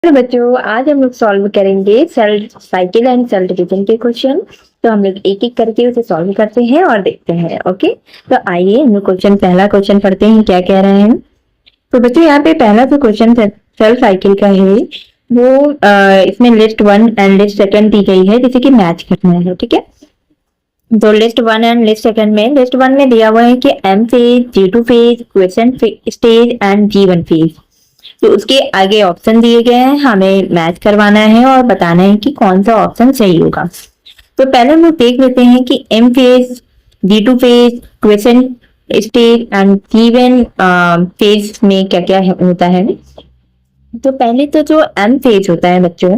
Hello बच्चों, आज हम लोग सॉल्व करेंगे cell cycle and cell division के क्वेश्चन। तो हम लोग एक एक करके उसे सॉल्व करते हैं और देखते हैं। ओके, तो आइए हम लोग पहला क्वेश्चन पढ़ते हैं क्या कह रहे हैं। तो बच्चों यहाँ पे पहला जो क्वेश्चन सेल साइकिल का है वो इसमें लिस्ट 1 एंड लिस्ट 2 दी गई है जिसे कि मैच करना है। ठीक है, तो लिस्ट 1 एंड लिस्ट 2 में लिस्ट 1 में दिया हुआ है कि M phase, G2 phase, quiescent stage and G1 phase. तो उसके आगे ऑप्शन दिए गए हैं, हमें मैच करवाना है और बताना है कि कौन सा ऑप्शन सही होगा। तो पहले हम लोग देख लेते हैं कि M phase, G2 phase, quiescent stage and G1 phase में क्या क्या होता है। तो पहले तो जो एम फेज होता है बच्चों,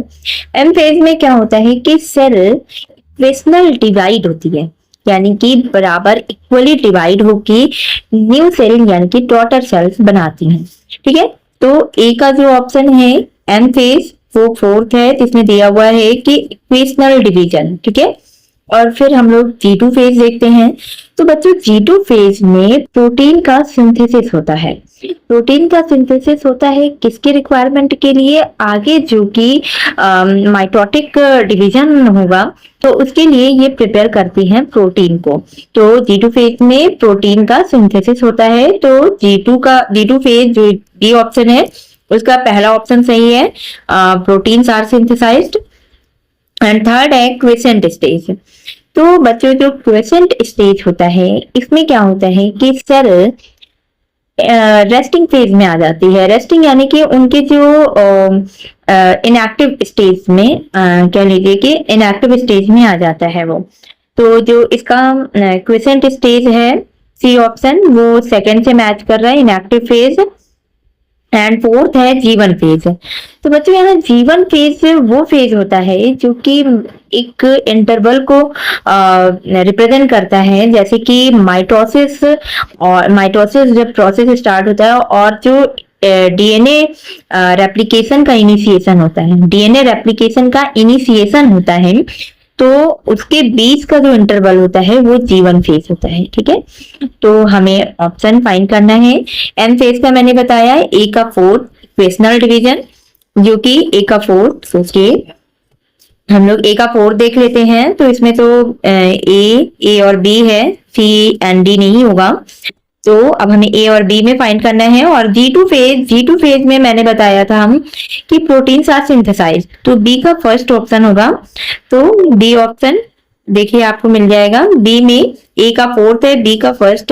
एम फेज में क्या होता है कि सेल इक्वेशनल डिवाइड होती है, यानी कि बराबर इक्वली डिवाइड होकर न्यू सेल यानी कि डॉटर सेल्स बनाती हैं। ठीक है, तो ए का जो ऑप्शन है एम फेज वो फोर्थ है, जिसमें दिया हुआ है कि इक्वेशनल डिवीजन। ठीक है, और फिर हम लोग G2 फेज देखते हैं। तो बच्चों G2 फेज में प्रोटीन का सिंथेसिस होता है। प्रोटीन का सिंथेसिस होता है किसके रिक्वायरमेंट के लिए, आगे जो कि माइटोटिक डिवीजन होगा तो उसके लिए ये प्रिपेयर करती हैं प्रोटीन को। तो G2 फेज में प्रोटीन का सिंथेसिस होता है। तो G2 फेज जो बी ऑप्शन है उसका पहला ऑप्शन सही है, proteins are synthesized. And third है क्वेसेंट स्टेज। तो बच्चों जो क्वेसेंट स्टेज होता है इसमें क्या होता है कि सेल रेस्टिंग फेज में आ जाती है। रेस्टिंग यानी कि उनके जो इनएक्टिव स्टेज में कह लीजिए कि इनएक्टिव स्टेज में आ जाता है वो। तो जो इसका क्वेसेंट स्टेज है सी ऑप्शन वो सेकंड से मैच कर रहा है, इनएक्टिव फेज। एंड फोर्थ है G1 फेज। तो बच्चों यहाँ G1 फेज वो फेज होता है जो कि एक इंटरवल को रिप्रेजेंट करता है, जैसे कि माइटोसिस। और माइटोसिस जब प्रोसेस स्टार्ट होता है और जो डीएनए रेप्लिकेशन का इनिशिएशन होता है, डीएनए रेप्लिकेशन का इनिशिएशन होता है, तो उसके बीच का जो इंटरवल होता है वो G1 फेज होता है। ठीक है, तो हमें ऑप्शन फाइंड करना है। एम फेज का मैंने बताया ए का फोर्थ इक्वेशनल डिवीजन, जो कि ए का फोर्थ। सोचिए हम लोग ए का फोर्थ देख लेते हैं। तो इसमें तो ए और बी है, सी एंड डी नहीं होगा। तो अब हमें ए और बी में फाइंड करना है। और G2 फेज में मैंने बताया था हम कि प्रोटीन्स आर सिंथेसाइज्ड, तो बी का फर्स्ट ऑप्शन होगा। तो डी ऑप्शन देखिए आपको मिल जाएगा। बी में ए का फोर्थ है, बी का फर्स्ट है।